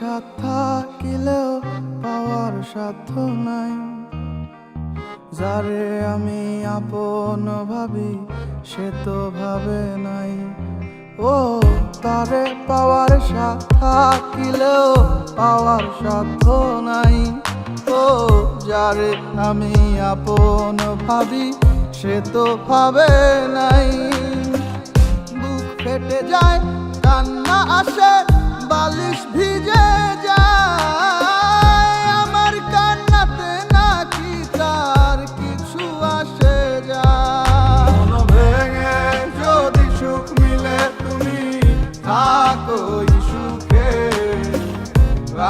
সাথ থাকিলেও পাওয়ার সাধ্য নাই। যারে আমি আপন ভাবি সে তো ভাবে নাই। ও তারে পাওয়ার সাথ থাকিলেও পাওয়ার সাধ্য নাই। ও যারে আমি আপন ভাবি সে তো ভাবে নাই। বুক ফেটে যায়, কান্না আসে, বালিশ ভিজে যায়। আমার কান্নাতে নাকি তার কিছু আসে যায়। মন ভেঙে যদি সুখ মিলে তুমি থাকো সুখে,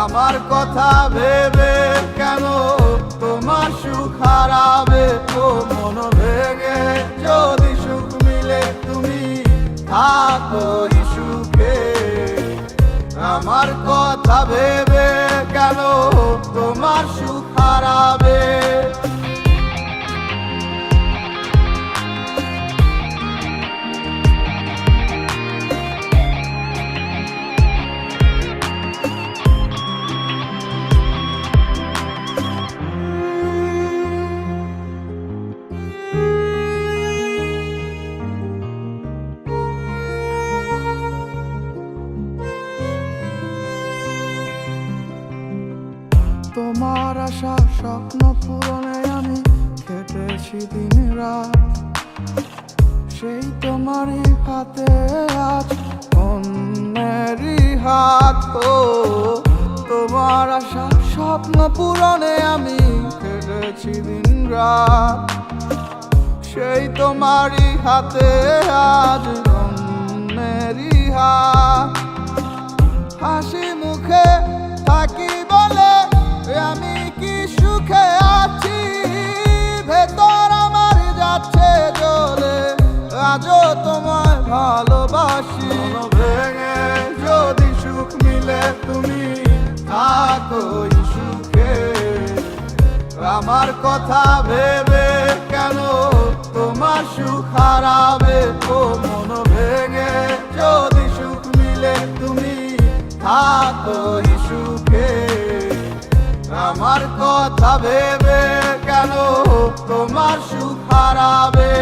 আমার কথা ভেবে কেন তোমার সুখ হারাবে? ও মন ভেঙে যদি সুখ মিলে তুমি থাকো সুখে, আমার কথা ভেবে কেন তোমার সুখ হারাবে? তোমার আশা স্বপ্ন পূরণে আমি কেটেছি দিন রাত। সেই তোমারই হাতে আজ অন্যেরই হাত। ও তোমার আশা স্বপ্ন পূরণে আমি কেটেছি দিন রাত। সেই তোমারই হাতে আজ অন্যেরই হাত। হাসি মুখে থাকি বলে আমি কি সুখে আছি, ভেতর আমার যাচ্ছে জ্বলে, আজও তোমায় ভালোবাসি। ভেঙে যদি সুখ মিলে তুমি থাকো সুখে, আমার কথা ভেবে কেন তোমার সুখ হারাবে? ও মন ভেঙে যদি সুখ মিলে তুমি থাকো সুখে, আমার কথা ভেবে কেন তোমার সুখ হারাবে?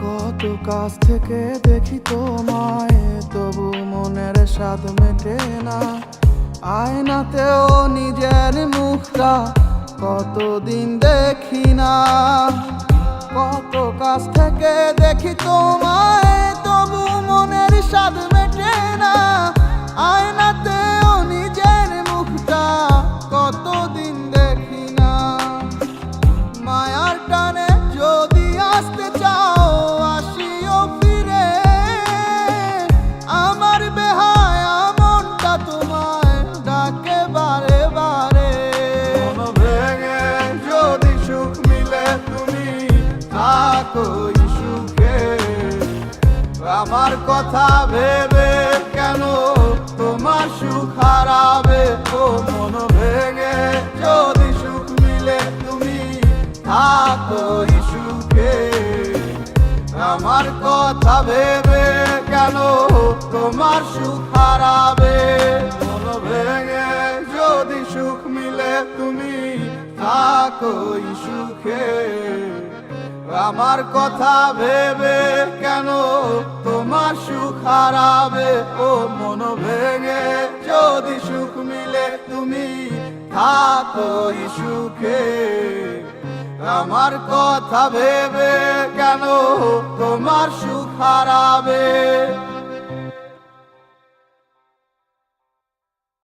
কত কাছ থেকে দেখি তোমায়, তবু মনের স্বাদ মেটে না। আয়নাতেও নিজের মুখটা কতদিন দেখি না। কত কাছ থেকে দেখি তোমায়, তবু মনের স্বাদ মেটে না। আয়নাতেও নিজের মুখটা কতদিন দেখি না। মায়ার টানে যদি আসতে চাও আসিও ফিরে, আমার বেহায়া মনটা তোমায় ডাকে বারে বারে। মন ভেঙে যদি সুখ মিলে তুমি থাকো সুখে, আমার কথা ভেবে কেন তোমার সুখ হারাবে? ও মন ভেঙে যদি সুখ মিলে তুমি থাকো সুখে, আমার কথা ভেবে কেন তোমার সুখ হারাবে? মন ভেঙে যদি সুখ মিলে তুমি থাকো সুখে, আমার কথা ভেবে কেন তোমার সুখ হারাবে? ও মন ভেঙে যদি সুখ মিলে তুমি থাকো সুখে, আমার কথা ভেবে কেন তোমার সুখ হারাবে?